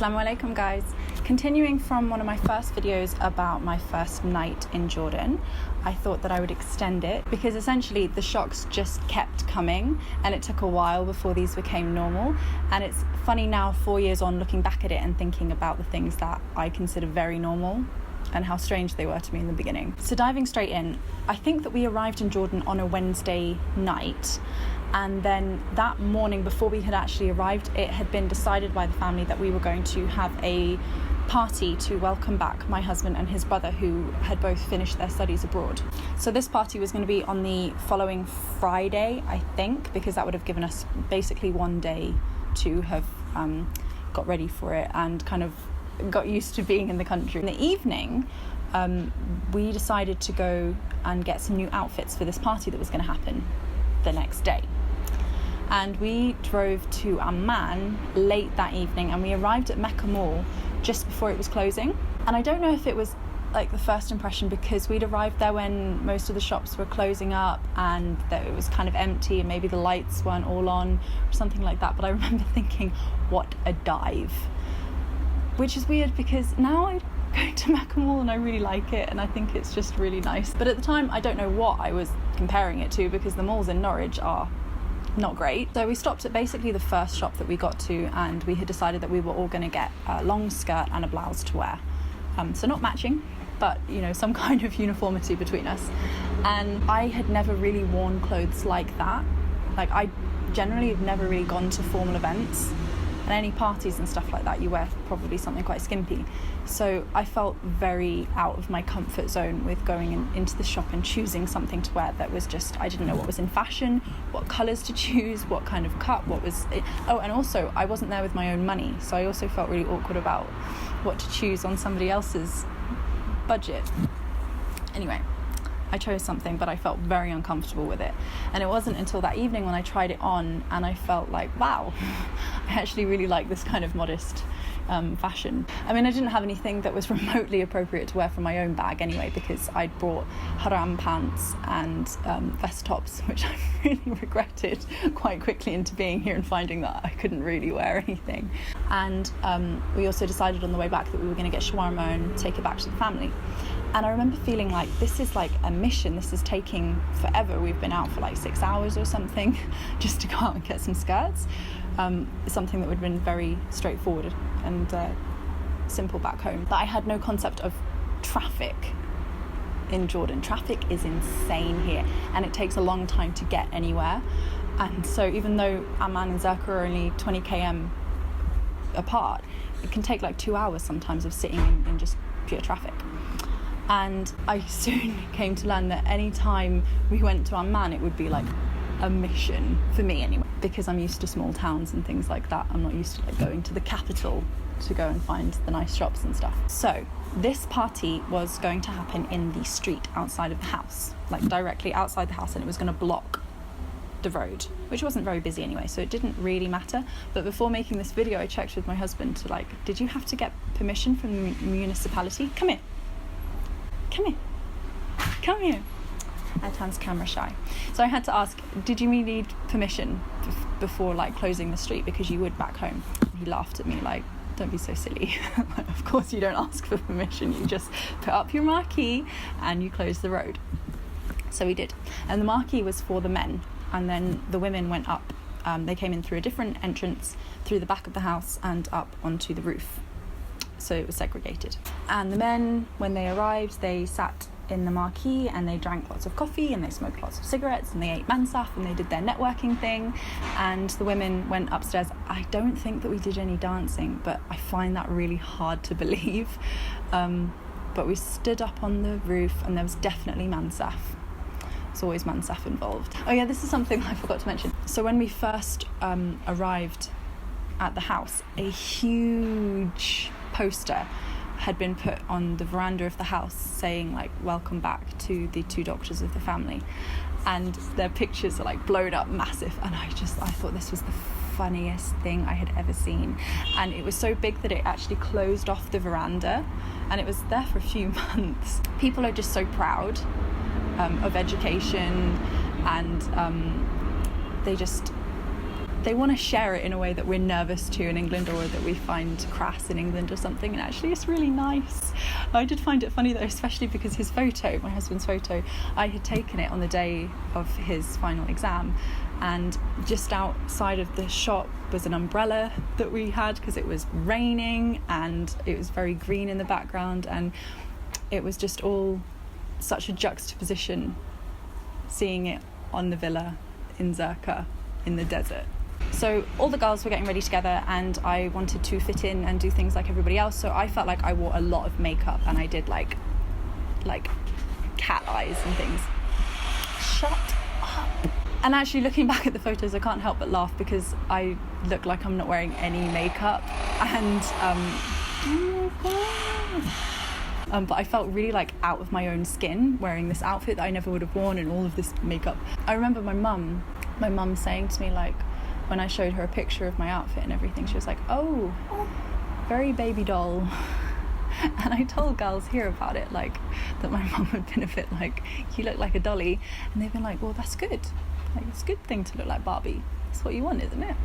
Assalamu alaikum guys. Continuing from one of my first videos about my first night in Jordan, I thought that I would extend it because essentially the shocks just kept coming and it took a while before these became normal. And it's funny now, 4 years on, looking back at it and thinking about the things that I consider very normal and how strange they were to me in the beginning. So diving straight in, I think that we arrived in Jordan on a Wednesday night, and then that morning before we had actually arrived, it had been decided by the family that we were going to have a party to welcome back my husband and his brother, who had both finished their studies abroad. So this party was going to be on the following Friday, I think, because that would have given us basically one day to have got ready for it and kind of got used to being in the country. In the evening, we decided to go and get some new outfits for this party that was going to happen the next day. And we drove to Amman late that evening, and we arrived at Mecca Mall just before it was closing. And I don't know if it was like the first impression because we'd arrived there when most of the shops were closing up and that it was kind of empty and maybe the lights weren't all on or something like that. But I remember thinking, what a dive. Which is weird because now I go to Mecca Mall and I really like it and I think it's just really nice. But at the time, I don't know what I was comparing it to because the malls in Norwich are not great. So we stopped at basically the first shop that we got to, and we had decided that we were all going to get a long skirt and a blouse to wear. So not matching, but you know, some kind of uniformity between us. And I had never really worn clothes like that. Like, I generally have never really gone to formal events, and any parties and stuff like that, you wear probably something quite skimpy. So I felt very out of my comfort zone with going into the shop and choosing something to wear that was just, I didn't know what was in fashion, what colours to choose, what kind of cut, what was it. Oh, and also I wasn't there with my own money, so I also felt really awkward about what to choose on somebody else's budget. Anyway, I chose something, but I felt very uncomfortable with it. And it wasn't until that evening when I tried it on and I felt like, wow, I actually really like this kind of modest fashion. I mean, I didn't have anything that was remotely appropriate to wear from my own bag anyway, because I'd brought haram pants and vest tops, which I really regretted quite quickly into being here and finding that I couldn't really wear anything. And we also decided on the way back that we were going to get shawarma and take it back to the family. And I remember feeling like this is like a mission, this is taking forever. We've been out for like 6 hours or something just to go out and get some skirts. Something that would have been very straightforward and simple back home. But I had no concept of traffic in Jordan. Traffic is insane here and it takes a long time to get anywhere. And so even though Amman and Zarqa are only 20 km apart, it can take like 2 hours sometimes of sitting in just pure traffic. And I soon came to learn that any time we went to Amman, it would be like a mission for me anyway, because I'm used to small towns and things like that. I'm not used to like going to the capital to go and find the nice shops and stuff. So this party was going to happen in the street outside of the house, like directly outside the house, and it was going to block the road, which wasn't very busy anyway, so it didn't really matter. But before making this video, I checked with my husband to like, did you have to get permission from the municipality? Come here. Come here. Atan's camera shy. So I had to ask, did you need permission before like closing the street, because you would back home? He laughed at me like, don't be so silly. Of course you don't ask for permission, you just put up your marquee and you close the road. So we did. And the marquee was for the men, and then the women went up. They came in through a different entrance through the back of the house and up onto the roof. So it was segregated. And the men, when they arrived, they sat in the marquee and they drank lots of coffee and they smoked lots of cigarettes and they ate mansaf and they did their networking thing. And the women went upstairs. I don't think that we did any dancing, but I find that really hard to believe. But we stood up on the roof and there was definitely mansaf. There's always mansaf involved. Oh yeah, this is something I forgot to mention. So when we first arrived at the house, a huge poster had been put on the veranda of the house saying like, welcome back to the two doctors of the family, and their pictures are like blown up massive, and I thought this was the funniest thing I had ever seen. And it was so big that it actually closed off the veranda, and it was there for a few months. People are just so proud of education, and they just they want to share it in a way that we're nervous to in England, or that we find crass in England or something, and actually it's really nice. I did find it funny though, especially because his photo, my husband's photo, I had taken it on the day of his final exam, and just outside of the shop was an umbrella that we had because it was raining, and it was very green in the background, and it was just all such a juxtaposition seeing it on the villa in Zarqa in the desert. So all the girls were getting ready together, and I wanted to fit in and do things like everybody else, so I felt like I wore a lot of makeup, and I did like cat eyes and things. Shut up. And actually looking back at the photos, I can't help but laugh because I look like I'm not wearing any makeup, and but I felt really like out of my own skin wearing this outfit that I never would have worn, and all of this makeup. I remember my mum saying to me, like, when I showed her a picture of my outfit and everything, she was like, oh, very baby doll. And I told girls here about it, like, that my mum had been a bit like, you look like a dolly, and they've been like, well, that's good, like, it's a good thing to look like Barbie, that's what you want, isn't it?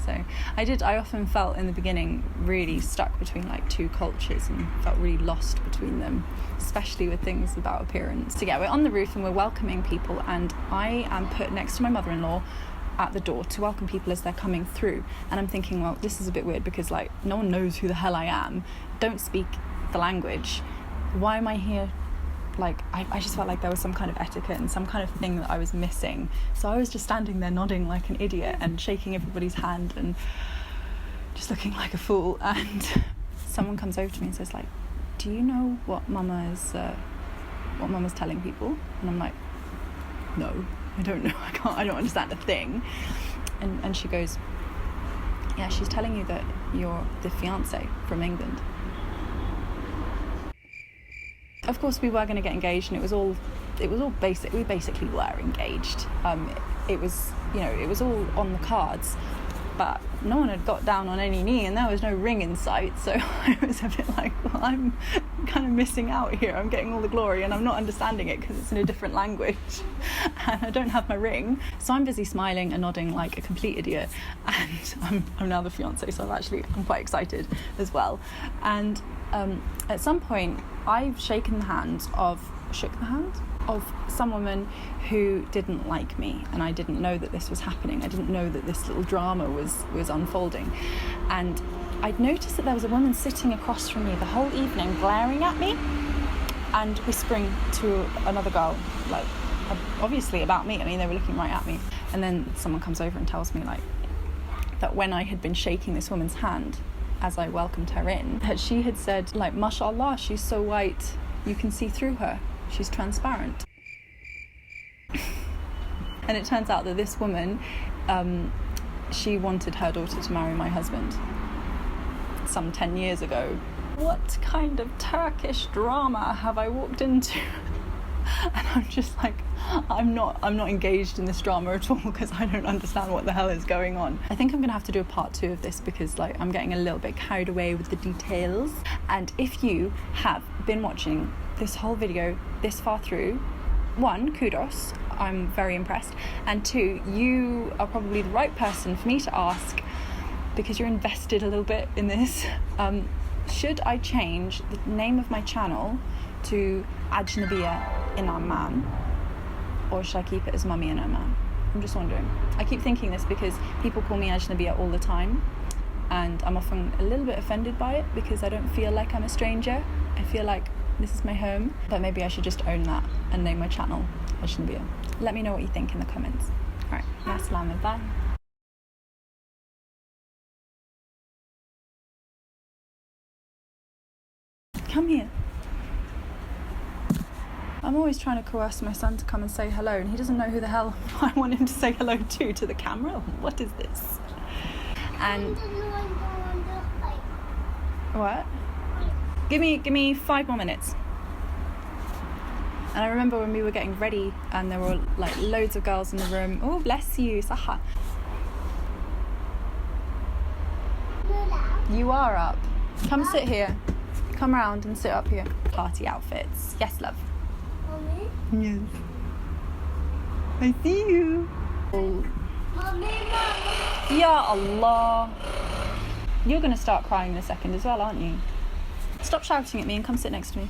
So I often felt in the beginning really stuck between like two cultures, and felt really lost between them, especially with things about appearance. So yeah, we're on the roof and we're welcoming people, and I am put next to my mother-in-law at the door to welcome people as they're coming through, and I'm thinking, well, this is a bit weird because like no one knows who the hell I am, don't speak the language, why am I here? Like I just felt like there was some kind of etiquette and some kind of thing that I was missing, so I was just standing there nodding like an idiot and shaking everybody's hand and just looking like a fool, and someone comes over to me and says like, do you know what Mama's telling people? And I'm like, no, I don't know, I don't understand a thing. And she goes, yeah, she's telling you that you're the fiance from England. Of course we were going to get engaged, and it was all basic. We basically were engaged. It was all on the cards, but no one had got down on any knee, and there was no ring in sight. So I was a bit like, well, I'm kind of missing out here. I'm getting all the glory, and I'm not understanding it because it's in a different language, and I don't have my ring. So I'm busy smiling and nodding like a complete idiot, and I'm now the fiance. So I'm quite excited as well. And at some point, I've shook the hand of some woman who didn't like me, and I didn't know that this was happening. I didn't know that this little drama was unfolding, and I'd noticed that there was a woman sitting across from me the whole evening, glaring at me and whispering to another girl, like obviously about me. I mean, they were looking right at me. And then someone comes over and tells me like that when I had been shaking this woman's hand as I welcomed her in, that she had said like, mashallah, she's so white you can see through her, she's transparent. And it turns out that this woman, she wanted her daughter to marry my husband some 10 years ago. What kind of Turkish drama have I walked into? And I'm just like, I'm not engaged in this drama at all, because I don't understand what the hell is going on. I think I'm gonna have to do a part 2 of this, because like I'm getting a little bit carried away with the details. And if you have been watching this whole video this far through, 1, kudos, I'm very impressed, and 2, you are probably the right person for me to ask, because you're invested a little bit in this. Should I change the name of my channel to Ajnabiya in Amman, or should I keep it as Mummy in Amman? I'm just wondering. I keep thinking this because people call me Ajnabiya all the time, and I'm often a little bit offended by it because I don't feel like I'm a stranger. I feel like this is my home, but maybe I should just own that and name my channel Ajnabiya. Let me know what you think in the comments. Alright, Masalama, bye. Come here. I'm always trying to coerce my son to come and say hello, and he doesn't know who the hell I want him to say hello to the camera. What is this? And what? Give me 5 more minutes. And I remember when we were getting ready, and there were like loads of girls in the room. Oh, bless you, Saha. You are up. Come sit here. Come around and sit up here. Party outfits. Yes, love. Mommy? Yes. I see you. Oh. Mommy, Mama. Ya Allah. You're going to start crying in a second as well, aren't you? Stop shouting at me and come sit next to me.